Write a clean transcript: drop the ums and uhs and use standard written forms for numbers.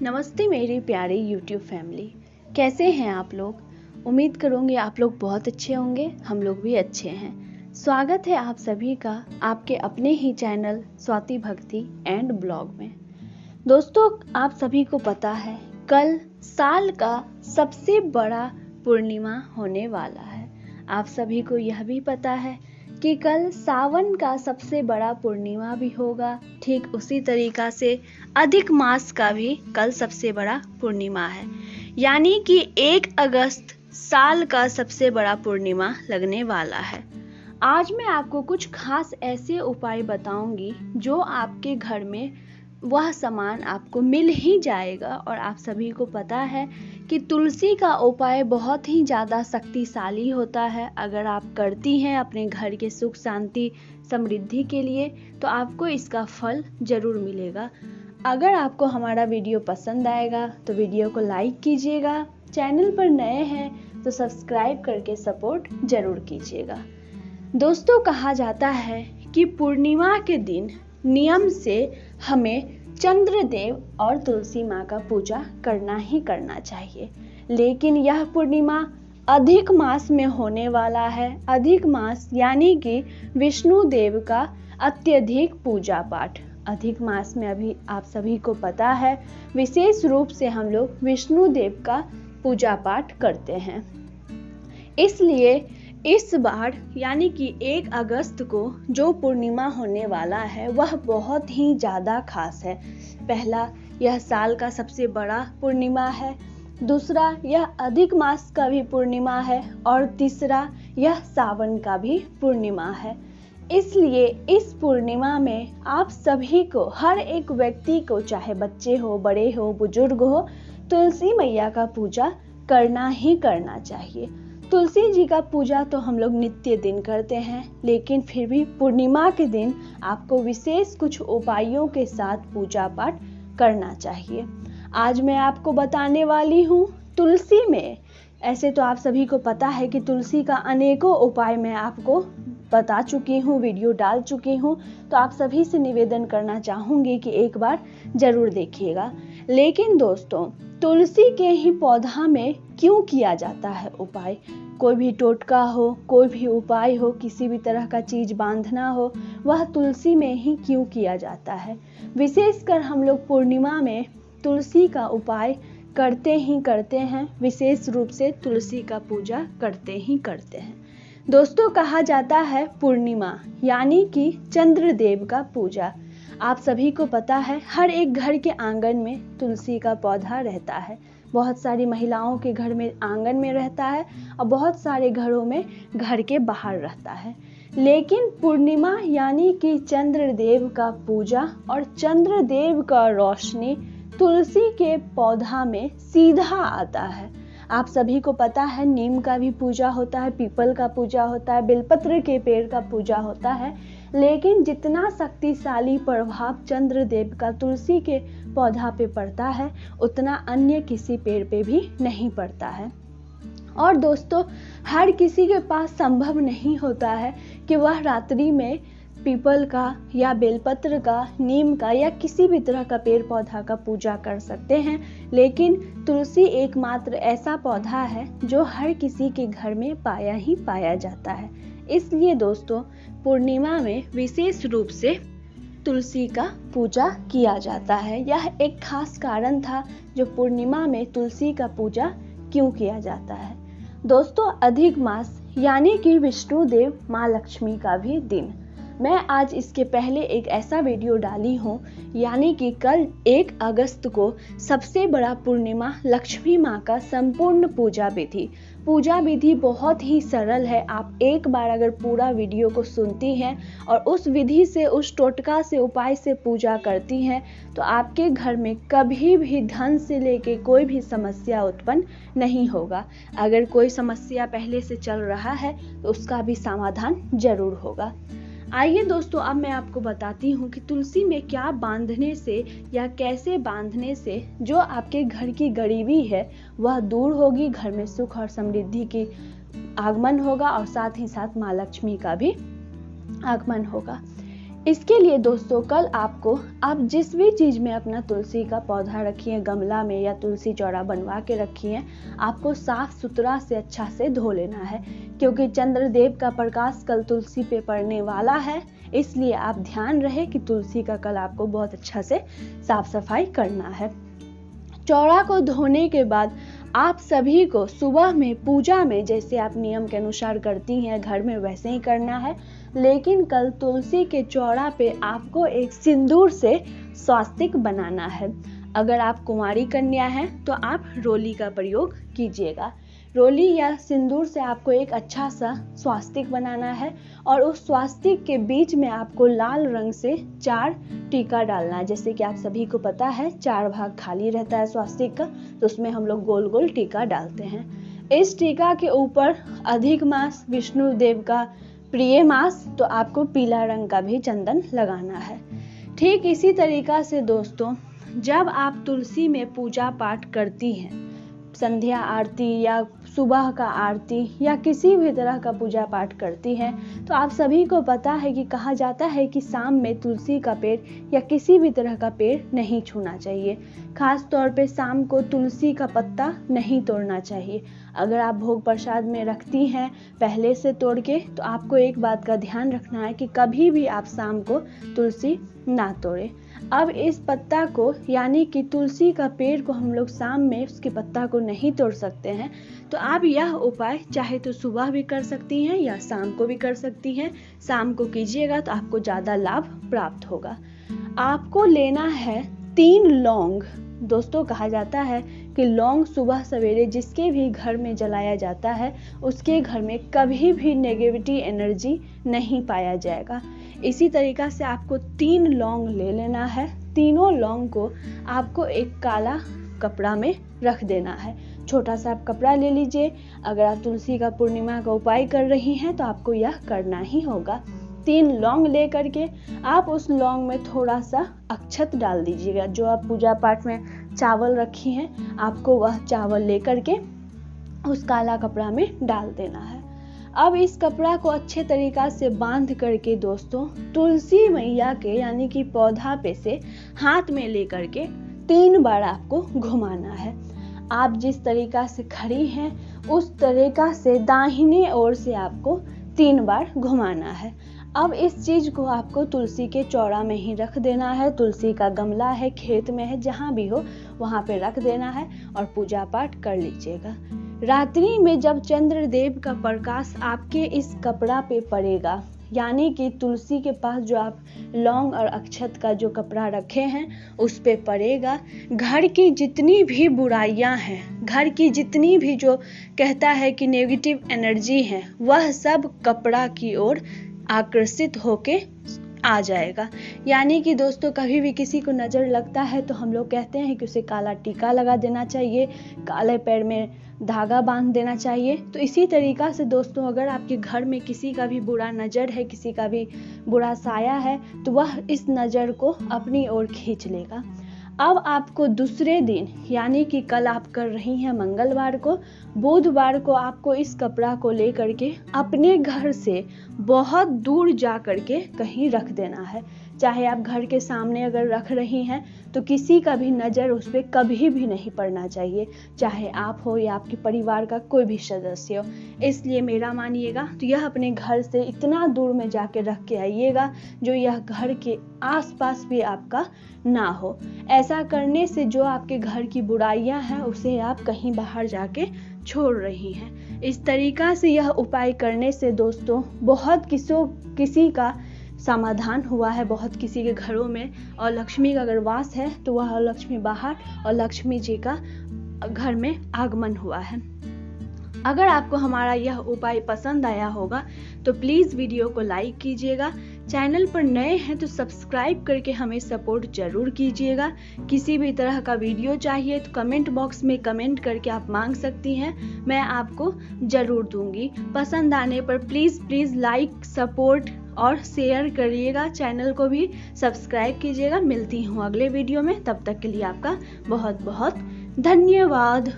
नमस्ते मेरी प्यारी YouTube फैमिली, कैसे हैं आप लोग। उम्मीद करूँगी आप लोग बहुत अच्छे होंगे, हम लोग भी अच्छे हैं। स्वागत है आप सभी का आपके अपने ही चैनल स्वाति भक्ति एंड ब्लॉग में। दोस्तों, आप सभी को पता है कल साल का सबसे बड़ा पूर्णिमा होने वाला है। आप सभी को यह भी पता है कि कल सावन का सबसे बड़ा पूर्णिमा भी होगा। ठीक उसी तरीका से अधिक मास का भी कल सबसे बड़ा पूर्णिमा है, यानी कि 1 अगस्त साल का सबसे बड़ा पूर्णिमा लगने वाला है। आज मैं आपको कुछ खास ऐसे उपाय बताऊंगी जो आपके घर में वह सामान आपको मिल ही जाएगा। और आप सभी को पता है कि तुलसी का उपाय बहुत ही ज़्यादा शक्तिशाली होता है। अगर आप करती हैं अपने घर के सुख शांति समृद्धि के लिए तो आपको इसका फल जरूर मिलेगा। अगर आपको हमारा वीडियो पसंद आएगा तो वीडियो को लाइक कीजिएगा, चैनल पर नए हैं तो सब्सक्राइब करके सपोर्ट जरूर कीजिएगा। दोस्तों, कहा जाता है कि पूर्णिमा के दिन नियम से हमें चंद्रदेव और तुलसी माँ का पूजा करना ही करना चाहिए। लेकिन यह पूर्णिमा अधिक मास में होने वाला है। अधिक मास यानी कि विष्णु देव का अत्यधिक पूजा पाठ। अधिक मास में अभी आप सभी को पता है विशेष रूप से हम लोग विष्णु देव का पूजा पाठ करते हैं। इसलिए इस बार यानी कि 1 अगस्त को जो पूर्णिमा होने वाला है वह बहुत ही ज़्यादा खास है। पहला, यह साल का सबसे बड़ा पूर्णिमा है। दूसरा, यह अधिक मास का भी पूर्णिमा है। और तीसरा, यह सावन का भी पूर्णिमा है। इसलिए इस पूर्णिमा में आप सभी को, हर एक व्यक्ति को, चाहे बच्चे हो, बड़े हो, बुजुर्ग हो, तुलसी मैया का पूजा करना ही करना चाहिए। तुलसी जी का पूजा तो हम लोग नित्य दिन करते हैं, लेकिन फिर भी पूर्णिमा के दिन आपको विशेष कुछ उपायों के साथ पूजा पाठ करना चाहिए। आज मैं आपको बताने वाली हूँ तुलसी में। ऐसे तो आप सभी को पता है कि तुलसी का अनेकों उपाय मैं आपको बता चुकी हूँ, वीडियो डाल चुकी हूँ, तो आप सभी से निवेदन करना चाहूँगी कि एक बार जरूर देखिएगा। लेकिन दोस्तों, तुलसी के ही पौधा में क्यों किया जाता है उपाय? कोई भी टोटका हो, कोई भी उपाय हो, किसी भी तरह का चीज बांधना हो, वह तुलसी में ही क्यों किया जाता है? विशेषकर हम लोग पूर्णिमा में तुलसी का उपाय करते ही करते हैं। विशेष रूप से तुलसी का पूजा करते ही करते हैं। दोस्तों, कहा जाता है पूर्णिमा यानी कि चंद्रदेव का पूजा। आप सभी को पता है हर एक घर के आंगन में तुलसी का पौधा रहता है। बहुत सारी महिलाओं के घर में आंगन में रहता है और बहुत सारे घरों में घर के बाहर रहता है। लेकिन पूर्णिमा यानी कि चंद्रदेव का पूजा और चंद्रदेव का रोशनी तुलसी के पौधा में सीधा आता है। आप सभी को पता है नीम का भी पूजा होता है, पीपल का पूजा होता है, बेलपत्र के पेड़ का पूजा होता है। लेकिन जितना शक्तिशाली प्रभाव चंद्रदेव का तुलसी के पौधा पे पड़ता है उतना अन्य किसी पेड़ पे भी नहीं पड़ता है। और दोस्तों, हर किसी के पास संभव नहीं होता है कि वह रात्रि में पीपल का या बेलपत्र का, नीम का या किसी भी तरह का पेड़ पौधा का पूजा कर सकते हैं। लेकिन तुलसी एकमात्र ऐसा पौधा है जो हर किसी के घर में पाया ही पाया जाता है। इसलिए दोस्तों, पूर्णिमा में विशेष रूप से तुलसी का पूजा किया जाता है। यह एक खास कारण था जो पूर्णिमा में तुलसी का पूजा क्यों किया जाता है। दोस्तों, अधिक मास यानी कि विष्णु देव माँ लक्ष्मी का भी दिन। मैं आज इसके पहले एक ऐसा वीडियो डाली हूँ, यानी कि कल 1 अगस्त को सबसे बड़ा पूर्णिमा लक्ष्मी माँ का संपूर्ण पूजा विधि बहुत ही सरल है। आप एक बार अगर पूरा वीडियो को सुनती हैं और उस विधि से, उस टोटका से, उपाय से पूजा करती हैं तो आपके घर में कभी भी धन से लेके कोई भी समस्या उत्पन्न नहीं होगा। अगर कोई समस्या पहले से चल रहा है तो उसका भी समाधान जरूर होगा। आइए दोस्तों, अब मैं आपको बताती हूँ कि तुलसी में क्या बांधने से या कैसे बांधने से जो आपके घर की गरीबी है वह दूर होगी, घर में सुख और समृद्धि की आगमन होगा और साथ ही साथ माँ लक्ष्मी का भी आगमन होगा। इसके लिए दोस्तों कल आपको, आप जिस भी चीज़ में अपना तुलसी का पौधा रखिए, गमला में या तुलसी चौरा बनवा के रखिए, आपको साफ सुथरा से अच्छा से धो लेना है, क्योंकि चंद्रदेव का प्रकाश कल तुलसी पे पड़ने वाला है। इसलिए आप ध्यान रहे कि तुलसी का कल आपको बहुत अच्छा से साफ सफाई करना है। चौरा को धोने के बाद आप सभी को सुबह में पूजा में जैसे आप नियम के अनुसार करती हैं घर में वैसे ही करना है, लेकिन कल तुलसी के चौरा पे आपको एक सिंदूर से स्वास्तिक बनाना है। अगर आप कुंवारी कन्या हैं तो आप रोली का प्रयोग कीजिएगा। रोली या सिंदूर से आपको एक अच्छा सा स्वास्तिक बनाना है और उस स्वास्तिक के बीच में आपको लाल रंग से 4 टीका डालना है। जैसे कि आप सभी को पता है 4 भाग खाली रहता है स्वास्तिक का, तो उसमें हम लोग गोल गोल टीका डालते हैं। इस टीका के ऊपर अधिक मास विष्णु देव का प्रिय मास, तो आपको पीला रंग का भी चंदन लगाना है। ठीक इसी तरीका से दोस्तों, जब आप तुलसी में पूजा पाठ करती हैं, संध्या आरती या सुबह का आरती या किसी भी तरह का पूजा पाठ करती हैं, तो आप सभी को पता है कि कहा जाता है कि शाम में तुलसी का पेड़ या किसी भी तरह का पेड़ नहीं छूना चाहिए। खास तौर पे शाम को तुलसी का पत्ता नहीं तोड़ना चाहिए। अगर आप भोग प्रसाद में रखती हैं पहले से तोड़ के, तो आपको एक बात का ध्यान रखना है कि कभी भी आप शाम को तुलसी ना तोड़ें। अब इस पत्ता को, यानी कि तुलसी का पेड़ को हम लोग शाम में उसके पत्ता को नहीं तोड़ सकते हैं, तो आप यह उपाय चाहे तो सुबह भी कर सकती हैं या शाम को भी कर सकती हैं। शाम को कीजिएगा तो आपको ज़्यादा लाभ प्राप्त होगा। आपको लेना है 3 लौंग। दोस्तों कहा जाता है कि लौंग सुबह सवेरे जिसके भी घर में जलाया जाता है उसके घर में कभी भी नेगेटिविटी एनर्जी नहीं पाया जाएगा। इसी तरीका से आपको 3 लौंग ले लेना है। तीनों लौंग को आपको एक काला कपड़ा में रख देना है। छोटा सा आप कपड़ा ले लीजिए। अगर आप तुलसी का पूर्णिमा का उपाय कर रही हैं तो आपको यह करना ही होगा। 3 लौंग ले करके आप उस लौंग में थोड़ा सा अक्षत डाल दीजिएगा। जो आप पूजा पाठ में चावल रखी हैं, आपको वह चावल ले करके उस काला कपड़ा में डाल देना है। अब इस कपड़ा को अच्छे तरीका से बांध करके दोस्तों, तुलसी मैया के यानी कि पौधा पे से हाथ में ले करके 3 बार आपको घुमाना है। आप जिस तरीका से खड़ी हैं उस तरीका से दाहिने ओर से आपको 3 बार घुमाना है। अब इस चीज को आपको तुलसी के चौरा में ही रख देना है। तुलसी का गमला है, खेत में है, जहाँ भी हो वहाँ पे रख देना है और पूजा पाठ कर लीजिएगा। रात्रि में जब चंद्रदेव का प्रकाश आपके इस कपड़ा पे पड़ेगा, यानी कि तुलसी के पास जो आप लौंग और अक्षत का जो कपड़ा रखे हैं उस पे पड़ेगा, घर की जितनी भी बुराइयां हैं, घर की जितनी भी जो कहता है कि नेगेटिव एनर्जी है, वह सब कपड़ा की ओर आकर्षित होके आ जाएगा। यानी कि दोस्तों कभी भी किसी को नज़र लगता है तो हम लोग कहते हैं कि उसे काला टीका लगा देना चाहिए, काले पैर में धागा बांध देना चाहिए। तो इसी तरीका से दोस्तों, अगर आपके घर में किसी का भी बुरा नज़र है, किसी का भी बुरा साया है, तो वह इस नज़र को अपनी ओर खींच लेगा। अब आपको दूसरे दिन, यानी कि कल आप कर रही हैं मंगलवार को, बुधवार को आपको इस कपड़ा को ले करके अपने घर से बहुत दूर जा करके कहीं रख देना है। चाहे आप घर के सामने अगर रख रही हैं तो किसी का भी नज़र उस पर कभी भी नहीं पड़ना चाहिए, चाहे आप हो या आपके परिवार का कोई भी सदस्य हो। इसलिए मेरा मानिएगा तो यह अपने घर से इतना दूर में जाके रख के आइएगा जो यह घर के आसपास भी आपका ना हो। ऐसा करने से जो आपके घर की बुराइयां हैं उसे आप कहीं बाहर जाके छोड़ रही हैं। इस तरीका से यह उपाय करने से दोस्तों बहुत किसी का समाधान हुआ है, बहुत किसी के घरों में। और लक्ष्मी का अगर वास है तो वह लक्ष्मी बाहर और लक्ष्मी जी का घर में आगमन हुआ है। अगर आपको हमारा यह उपाय पसंद आया होगा तो प्लीज़ वीडियो को लाइक कीजिएगा। चैनल पर नए हैं तो सब्सक्राइब करके हमें सपोर्ट जरूर कीजिएगा। किसी भी तरह का वीडियो चाहिए तो कमेंट बॉक्स में कमेंट करके आप मांग सकती हैं, मैं आपको ज़रूर दूंगी। पसंद आने पर प्लीज़ लाइक, सपोर्ट और शेयर करिएगा। चैनल को भी सब्सक्राइब कीजिएगा। मिलती हूँ अगले वीडियो में, तब तक के लिए आपका बहुत बहुत धन्यवाद।